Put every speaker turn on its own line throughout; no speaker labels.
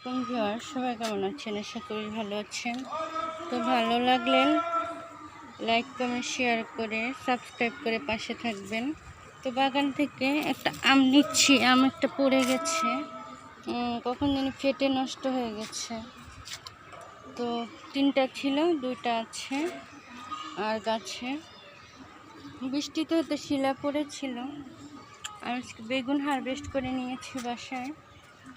আলাইকুম ভিউয়ার, সবাই কেমন আছেন? আশা করি ভালো আছেন। তো ভালো লাগলে লাইক কমেন্ট শেয়ার করে সাবস্ক্রাইব করে পাশে থাকবেন। তো বাগান থেকে একটা আম নিচ্ছি, আম একটা পড়ে গেছে, কখন জানি ফেটে নষ্ট হয়ে গেছে। তো 3টা ছিল, 2টা আছে আর গাছে। বৃষ্টিতে হয়তো শিলা পড়েছিল। আর বেগুন হারভেস্ট করে নিয়েছি বাসায়।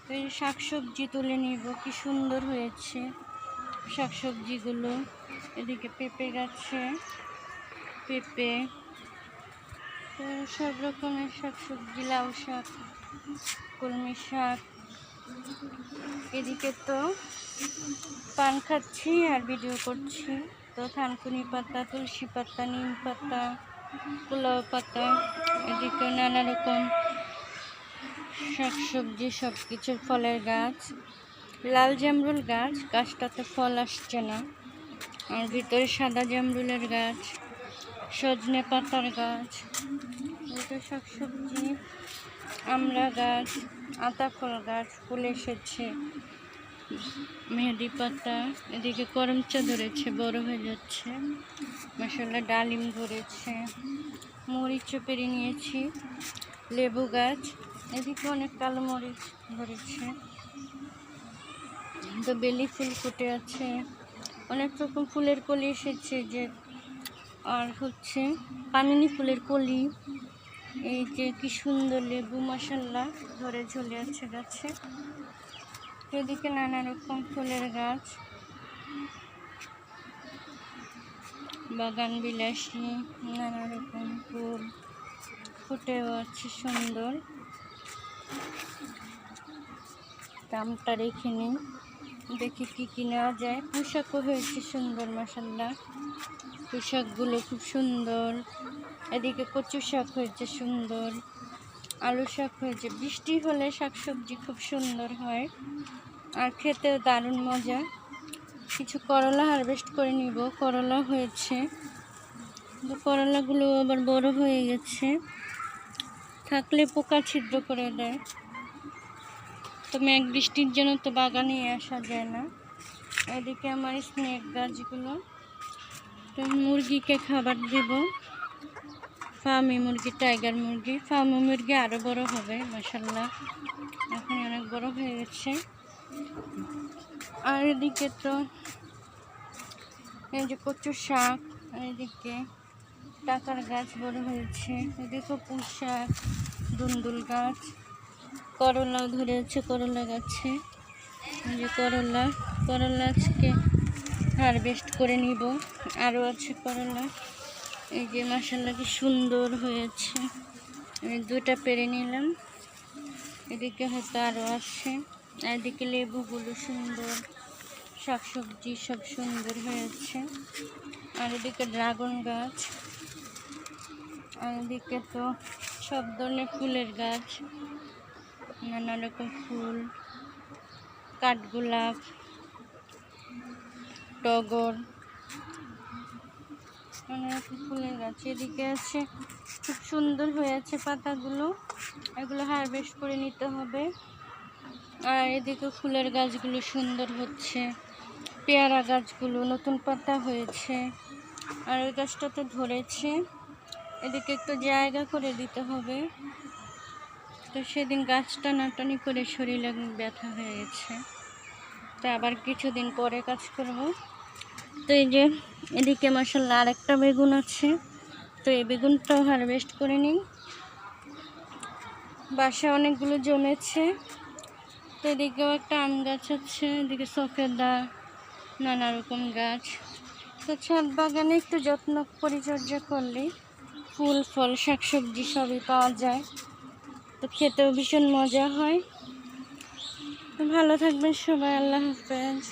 তো এই শাকসবজি তুলে নিব, কি সুন্দর হয়েছে শাকসবজিগুলো। এদিকে পেঁপে গাছে পেঁপে, তো সব রকমের শাকসবজি, লাউ শাক, কলমি শাক। এদিকে তো পান খাচ্ছি আর ভিডিও করছি। তো থানকুনি পাতা, তুলসী পাতা, নিম পাতা, পোলাও পাতা, এদিকে নানা রকম শাকসবজি, সব কিছুর ফলের গাছ। লাল জামরুল গাছ, গাছটাতে ফল আসছে না। আর ভিতরে সাদা জামরুলের গাছ, সজনে পাতার গাছ, এটা শাকসবজি, আমড়া গাছ, আতা ফল গাছ, ফুল এসেছে, মেহেদি পাতা। এদিকে করমচা ধরেছে, বড় হয়ে যাচ্ছে মাশাআল্লাহ। ডালিম ধরেছে, মরিচও পেরে নিয়েছি, লেবু গাছ, এদিকে অনেক কালো মরিচ ধরেছে। তো বেলি ফুল ফুটে আছে, অনেক রকম ফুলের কলি এসেছে যে, আর হচ্ছে কামিনী ফুলের কলি। এই যে কি সুন্দর লেবু মাশাআল্লাহ ধরে ঝুলে আছে গাছে। এদিকে নানা রকম ফুলের গাছ, বাগান বিলাসী, নানা রকম ফুল ফুটেও আছে সুন্দর। দামটা রেখে নিই, দেখি কি নেওয়া যায়। পোশাকও হয়েছে সুন্দর মাশাআল্লাহ, পোশাকগুলো খুব সুন্দর। এদিকে কচু শাক হয়েছে সুন্দর, আলু শাক হয়েছে। বৃষ্টি হলে শাকসবজি খুব সুন্দর হয় আর খেতেও দারুণ মজা। কিছু করলা হারভেস্ট করে নিব, করলা হয়েছে। তো করলাগুলো আবার বড় হয়ে গেছে, থাকলে পোকা ছিদ্র করে দেয়। তো মেঘ বৃষ্টির জন্য তো বাগানে আসা যায় না। এদিকে আমার স্নেক গাছগুলো, তো মুরগিকে খাবার দেব। ফার্মি মুরগি, টাইগার মুরগি, ফার্মি মুরগি আরও বড় হবে মাশাআল্লাহ, এখন অনেক বড় হয়ে গেছে। আর এদিকে তো এই যে কচু শাক, এদিকে টাকার গাছ বড় হয়েছে, এদিকে পুঁই শাক, দুন্দুল গাছ, করলাও ধরেছে করলা গাছে। এই যে করলা আজকে হারভেস্ট করে নিব, আরও আছে করলা। এই যে মাশাআল্লাহ কি সুন্দর হয়েছে, আমি 2টা পেরে নিলাম। এদিকে হয়তো আরও আছে। এদিকে লেবুগুলো সুন্দর, শাকসবজি সব সুন্দর হয়েছে। আর এদিকে ড্রাগন গাছ, আর এদিকে তো সব ধরনের ফুলের গাছ, নানা রকম ফুল, কাঠগোলাপ, টগর, নানা রকম ফুলের গাছ। এদিকে আছে, খুব সুন্দর হয়েছে পাতাগুলো, এগুলো হারভেস্ট করে নিতে হবে। আর এদিকে ফুলের গাছগুলো সুন্দর হচ্ছে, পেয়ারা গাছগুলো নতুন পাতা হয়েছে। আর ওই গাছটাতে ধরেছে, এদিকে একটু জায়গা করে দিতে হবে। তো সেদিন গাছ টানাটানি করে শরীরে ব্যথা হয়ে গেছে, তো আবার কিছুদিন পরে কাজ করব। তো এই যে এদিকে মাশাআল্লাহ আরেকটা বেগুন আছে, তো এই বেগুনটাও হারভেস্ট করে নিই। বাসায় অনেকগুলো জমেছে। তো এদিকেও একটা আম গাছ আছে, এদিকে সফেদা, নানা রকম গাছ। তো ছাদ বাগানে একটু যত্ন পরিচর্যা করলে ফুল ফল শাকসবজি সবই পাওয়া যায়, তো খেতেও ভীষণ মজা হয়। তো ভালো থাকবেন সবাই, আল্লাহ হাফেজ।